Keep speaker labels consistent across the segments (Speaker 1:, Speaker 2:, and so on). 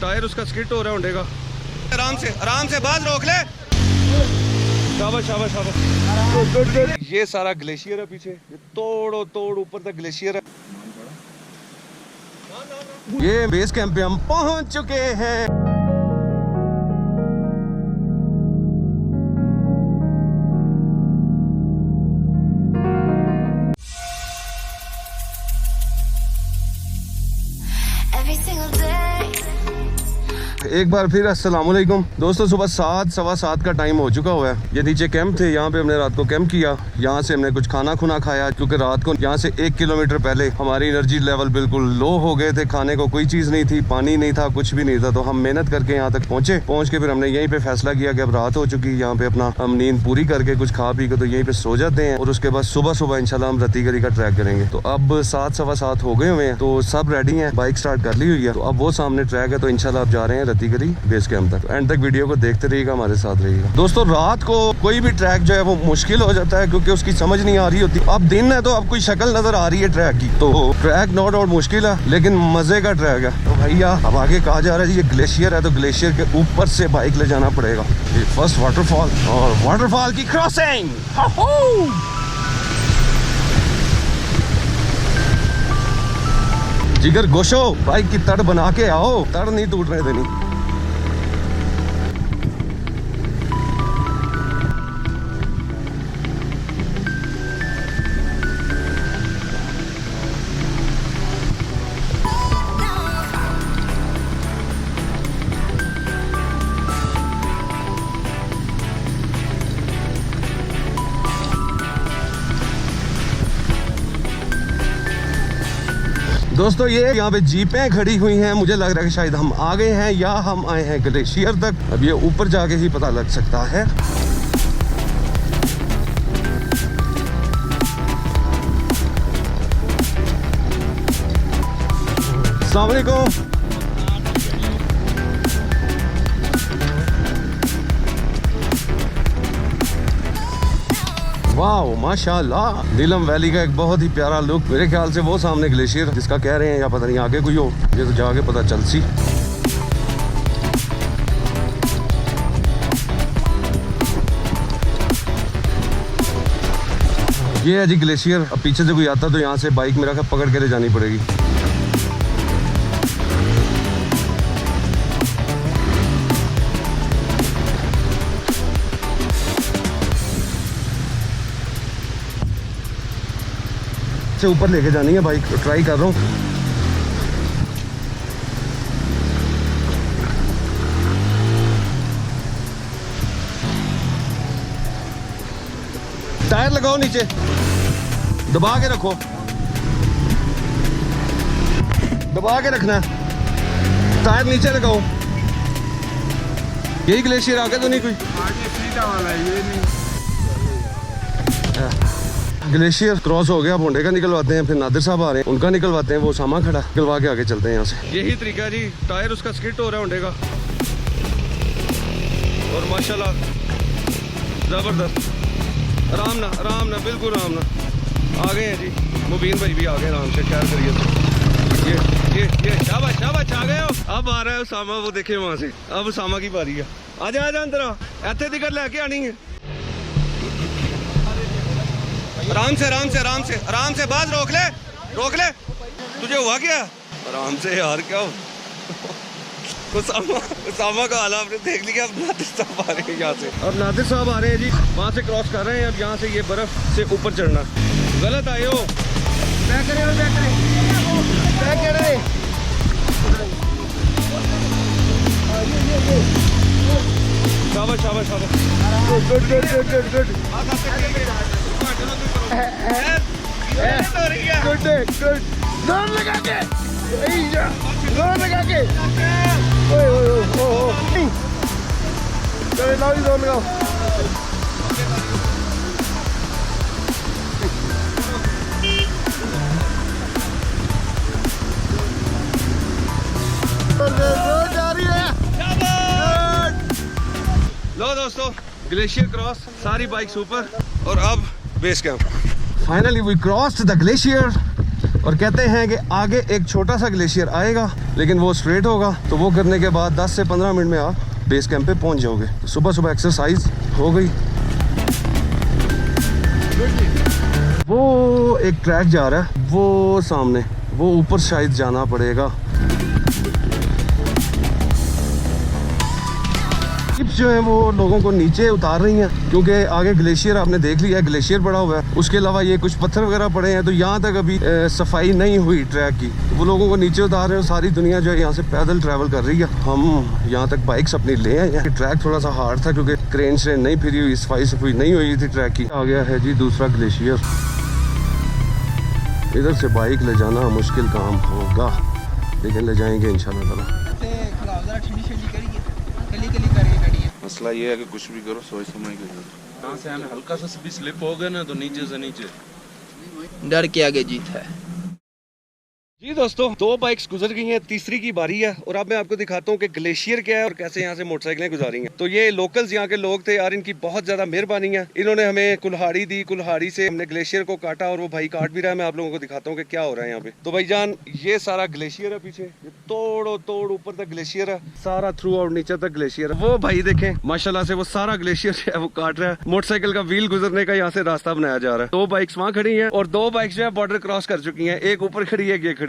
Speaker 1: Tyre उसका skit हो रहा है होंडे का। आराम से बाज रोक ले। शाबाश शाबाश शाबाश। ये सारा ग्लेशियर है पीछे, ये तोड़ो तोड़ ऊपर तक ग्लेशियर है। ये बेस कैंप पे हम पहुंच चुके हैं। एक बार फिर अस्सलाम वालेकुम दोस्तों, सुबह 7 सवा 7 का टाइम हो चुका हुआ है। ये नीचे कैंप थे, यहाँ पे हमने रात को कैंप किया। यहाँ से हमने कुछ खाना खुना खाया, क्योंकि रात को यहाँ से 1 किलोमीटर पहले हमारी एनर्जी लेवल बिल्कुल लो हो गए थे। खाने को कोई चीज़ नहीं थी, पानी नहीं था, कुछ भी नहीं था। तो हम मेहनत करके यहाँ तक पहुँचे। पहुँच के फिर हमने यहीं पे फैसला किया कि अब रात हो चुकी है, यहाँ पे अपना हम नींद पूरी करके कुछ खा पी के तो यहीं पे सो जाते हैं। और उसके बाद सुबह सुबह इंशाल्लाह हम रत्तीगरी का ट्रैक करेंगे। तो अब 7 सवा 7 हो गए हुए हैं, तो सब रेडी हैं, बाइक स्टार्ट कर ली हुई है। तो अब वो सामने ट्रैक है, तो इंशाल्लाह आप जा रहे हैं रत्तीगरी बेस कैंप तक। एंड तक वीडियो को देखते रहिएगा, हमारे साथ रहिएगा। दोस्तों रात को कोई भी ट्रैक जो है वो मुश्किल हो जाता है, क्योंकि उसकी समझ नहीं आ रही होती। अब दिन है तो अब कोई शक्ल नजर आ रही है ट्रैक की। तो ट्रैक नो डाउट मुश्किल है, लेकिन मजे का ट्रैक है। तो भैया अब आगे कहा जा रहा है ये ग्लेशियर है, तो ग्लेशियर के ऊपर से बाइक ले जाना पड़ेगा। ये फर्स्ट वाटरफॉल और वाटरफॉल की क्रॉसिंग। जिगर गोशो, बाइक की तड़ बना के आओ, तड़ नहीं टूटने देनी। दोस्तों ये यहाँ पे जीपें खड़ी हुई हैं, मुझे लग रहा है कि शायद हम आ गए हैं या हम आए हैं ग्लेशियर तक। अब ये ऊपर जाके ही पता लग सकता है। अस्सलाम वालेकुम। वाओ माशाल्लाह, नीलम वैली का एक बहुत ही प्यारा लुक। मेरे ख्याल से वो सामने ग्लेशियर जिसका कह रहे हैं, या पता नहीं आगे कोई हो, ये तो जाके पता चल सी। ये है जी ग्लेशियर। अब पीछे से कोई आता तो यहाँ से बाइक मेरा पकड़ के ले जानी पड़ेगी। से ऊपर लेके जानी है बाइक, तो ट्राई कर रहा हूँ। टायर लगाओ नीचे, दबा के रखो, दबा के रखना है। टायर नीचे लगाओ। यही ग्लेशियर आगे तो नहीं कोई आगे सीधा वाला है, ये नहीं। ग्लेशियर क्रॉस हो गया, अब होंडे का निकलवाते हैं, फिर नादिर साहब आ रहे हैं, उनका निकलवाते हैं। वो सामा खड़ा, निकलवा के आगे चलते हैं यहाँ से। यही तरीका है जी, टायर उसका स्किट हो रहा है होंडे का। और माशाल्लाह जबरदस्त। आराम ना बिल्कुल आराम ना। आ गए हैं जी, मुबीन भाई भी आ गए, आराम से ख्याल करिए। ये शाबाश शाबाश, आ गए हो। अब आ रहा है उसामा, वो देखे वहां से। अब उसामा की बारी है। आजा अंदर आ, इतने दिक्कत लेके आनी है। आराम से बाज रोक ले। तुझे हुआ क्या? आराम से यार, क्या हो? उसामा का हाल आपने देख लिया। अब नादिर साहब आ रहे हैं यहाँ से, अब नादिर साहब आ रहे हैं जी, वहाँ से क्रॉस कर रहे हैं। अब यहाँ से ये बर्फ से ऊपर चढ़ना गलत आए हो। शाबाश शाबाश शाबाश, गुड। गुड। जोर लगा के, जोर लगा के। चलो लाओ, जोर लगाओ। जोर जा रही है। लो दोस्तों, ग्लेशियर क्रॉस, सारी बाइक्स ऊपर, और अब base camp. Finally we crossed the glacier. और कहते हैं कि आगे एक छोटा सा ग्लेशियर आएगा, लेकिन वो स्ट्रेट होगा, तो वो करने के बाद 10 से 15 मिनट में आप बेस कैंप पे पहुंच जाओगे। तो सुबह सुबह एक्सरसाइज हो गई। वो एक ट्रैक जा रहा है वो सामने, वो ऊपर शायद जाना पड़ेगा। शिप्स जो है वो लोगों को नीचे उतार रही हैं, क्योंकि आगे ग्लेशियर आपने देख लिया है, ग्लेशियर पड़ा हुआ है। उसके अलावा ये कुछ पत्थर वगैरह पड़े हैं, तो यहाँ तक अभी सफाई नहीं हुई ट्रैक की, तो वो लोगों को नीचे उतार रहे हैं। सारी दुनिया जो है यहाँ से पैदल ट्रैवल कर रही है। हम यहाँ तक बाइक्स अपनी ले आए हैं। ट्रैक थोड़ा सा हार्ड था क्योंकि क्रेन श्रेन नहीं फिरी हुई, सफाई नहीं हुई थी ट्रैक की। आ गया है जी दूसरा ग्लेशियर। इधर से बाइक ले जाना मुश्किल काम होगा, लेकिन ले जाएंगे इंशाल्लाह ताला।
Speaker 2: मसला ये है कि कुछ भी करो सोच समझ के करो। यहाँ से हमें हल्का सा भी स्लिप हो गया ना तो नीचे से नीचे
Speaker 3: डर के आगे जीत है।
Speaker 1: जी दोस्तों, 2 बाइक्स गुजर गई हैं, तीसरी की बारी है। और अब मैं आपको दिखाता हूँ कि ग्लेशियर क्या है और कैसे यहाँ से मोटरसाइकिलें गुजारी हैं। तो ये लोकल्स यहाँ के लोग थे यार, इनकी बहुत ज्यादा मेहरबानी है। इन्होंने हमें कुल्हाड़ी दी, कुल्हाड़ी से हमने ग्लेशियर को काटा और वो भाई काट भी रहा है। मैं आप लोगों को दिखाता हूँ कि क्या हो रहा है यहाँ पे। तो भाईजान ये सारा ग्लेशियर है, पीछे ये तोड़ो तोड़ ऊपर तक ग्लेशियर है, सारा थ्रू आउट नीचे तक ग्लेशियर है। वो भाई देखें माशाल्लाह से वो सारा ग्लेशियर जो है वो काट रहा है। मोटरसाइकिल का व्हील गुजरने का यहाँ से रास्ता बनाया जा रहा है। 2 बाइक्स वहाँ खड़ी है और 2 बाइक्स जो है बॉर्डर क्रॉस कर चुकी है। एक ऊपर खड़ी है, ये खड़ी है।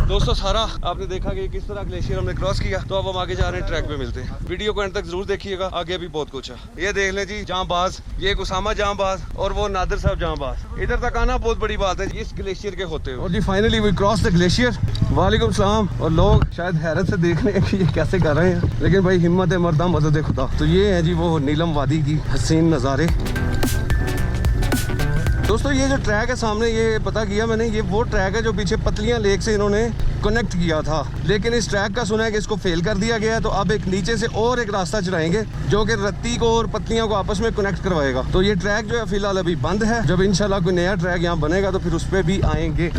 Speaker 1: दोस्तों सारा आपने देखा कि किस तरह ग्लेशियर हमने क्रॉस किया। तो अब हम आगे जा रहे हैं, ट्रैक पे मिलते हैं। वीडियो को एंड तक जरूर देखिएगा, आगे भी बहुत कुछ है। ये देख लें जी जांबाज, ये उसामा जांबाज और वो नादिर साहब जांबाज। इधर तक आना बहुत बड़ी बात है इस ग्लेशियर के होते हुए। और जी finally we cross the glacier. वालेकुम सलाम। और लोग शायद हैरत से देख रहे हैं कि ये कैसे कर रहे हैं, लेकिन भाई हिम्मत है मर्दा, मदद खुदा। तो ये है जी वो नीलम वादी की हसीन नज़ारे। दोस्तों ये जो ट्रैक है सामने, ये पता किया मैंने, ये वो ट्रैक है जो पीछे पतलियां लेक से इन्होंने कनेक्ट किया था, लेकिन इस ट्रैक का सुना है कि इसको फेल कर दिया गया है। तो अब एक नीचे से और एक रास्ता चलाएंगे जो कि रत्ती को और पतलियां को आपस में कनेक्ट करवाएगा। तो ये ट्रैक जो है फिलहाल अभी बंद है। जब इंशाल्लाह कोई नया ट्रैक यहाँ बनेगा तो फिर उस पर भी आएंगे।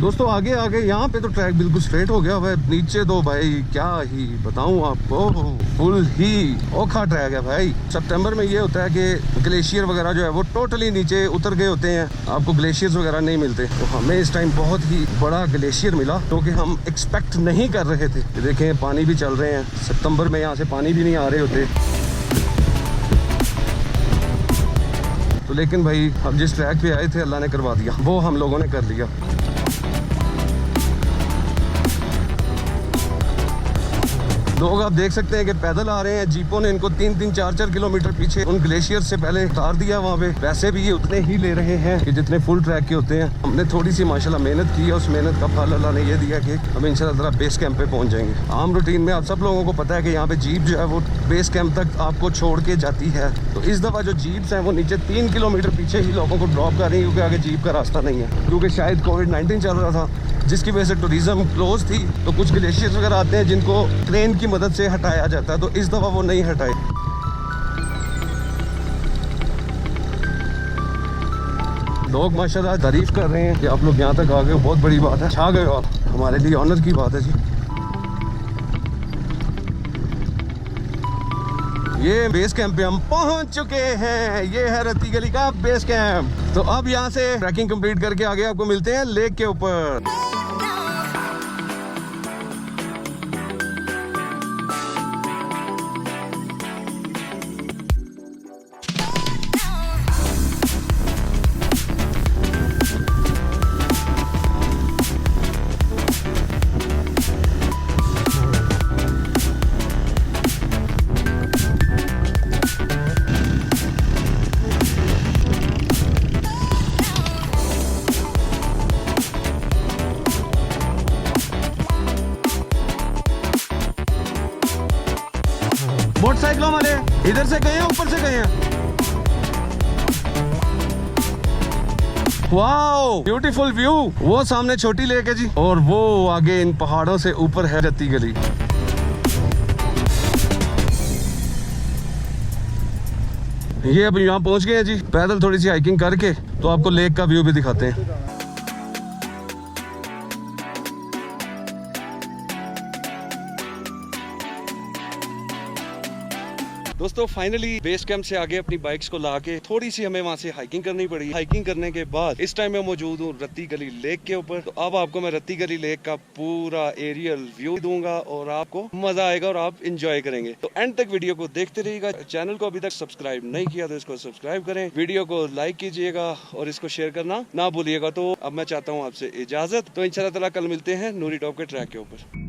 Speaker 1: दोस्तों आगे आगे यहाँ पे तो ट्रैक बिल्कुल स्ट्रेट हो गया हुआ है। नीचे तो भाई क्या ही बताऊँ आपको, फुल ही औखा ट्रैक है भाई। सितंबर में ये होता है कि ग्लेशियर वगैरह जो है वो टोटली नीचे उतर गए होते हैं, आपको ग्लेशियर्स वगैरह नहीं मिलते। तो हमें इस टाइम बहुत ही बड़ा ग्लेशियर मिला जो कि हम एक्सपेक्ट नहीं कर रहे थे। देखें पानी भी चल रहे हैं, सितंबर में यहाँ से पानी भी नहीं आ रहे होते। तो लेकिन भाई हम जिस ट्रैक पे आए थे अल्लाह ने करवा दिया, वो हम लोगों ने कर लिया। लोग आप देख सकते हैं कि पैदल आ रहे हैं, जीपों ने इनको 3-3, 4-4 किलोमीटर पीछे उन ग्लेशियर से पहले उतार दिया वहाँ पे। वैसे भी ये उतने ही ले रहे हैं कि जितने फुल ट्रैक के होते हैं। हमने थोड़ी सी माशाल्लाह मेहनत की है, उस मेहनत का फल अल्लाह ने ये दिया कि हम इंशाल्लाह बेस कैंप पे पहुँच जाएंगे। आम रूटीन में आप सब लोगों को पता है कि यहाँ पे जीप जो है वो बेस कैंप तक आपको छोड़ के जाती है। तो इस दफ़ा जो जीप्स हैं वो नीचे 3 किलोमीटर पीछे ही लोगों को ड्रॉप कर रही है, क्योंकि आगे जीप का रास्ता नहीं है, क्योंकि शायद कोविड-19 चल रहा था जिसकी वजह से टूरिज्म क्लोज थी। तो कुछ ग्लेशियर्स वगैरह आते हैं जिनको ट्रेन की मदद से हटाया जाता है, तो इस दफ़ा वो नहीं हटाए। लोग माशाल्लाह तारीफ कर रहे हैं कि आप लोग यहाँ तक आ गए, बहुत बड़ी बात है, छा गए हो आप, हमारे लिए ऑनर की बात है जी। ये बेस कैंप पे हम पहुंच चुके हैं। ये है रत्ती गली का बेस कैंप। तो अब यहाँ से ट्रैकिंग कंप्लीट करके आगे आपको मिलते हैं लेक के ऊपर। मोटरसाइकिलों वाले इधर से गए हैं, ऊपर से गए हैं। Wow beautiful view. वो सामने छोटी लेक है जी, और वो आगे इन पहाड़ों से ऊपर है रत्ती गली। ये अब यहाँ पहुंच गए हैं जी। पैदल थोड़ी सी हाइकिंग करके तो आपको लेक का व्यू भी दिखाते हैं। दोस्तों फाइनली बेस कैंप से आगे अपनी बाइक्स को लाके थोड़ी सी हमें वहाँ से हाइकिंग करनी पड़ी। हाइकिंग करने के बाद इस टाइम मैं मौजूद हूँ रत्ती गली लेक के ऊपर। तो अब आपको मैं रत्ती गली लेक का पूरा एरियल व्यू दूंगा और आपको मजा आएगा और आप इंजॉय करेंगे। तो एंड तक वीडियो को देखते रहिएगा। चैनल को अभी तक सब्सक्राइब नहीं किया तो इसको सब्सक्राइब करें, वीडियो को लाइक कीजिएगा और इसको शेयर करना ना भूलिएगा। तो अब मैं चाहता हूँ आपसे इजाजत। तो इंशाल्लाह ताला कल मिलते हैं नूरी टॉप के ट्रैक के ऊपर।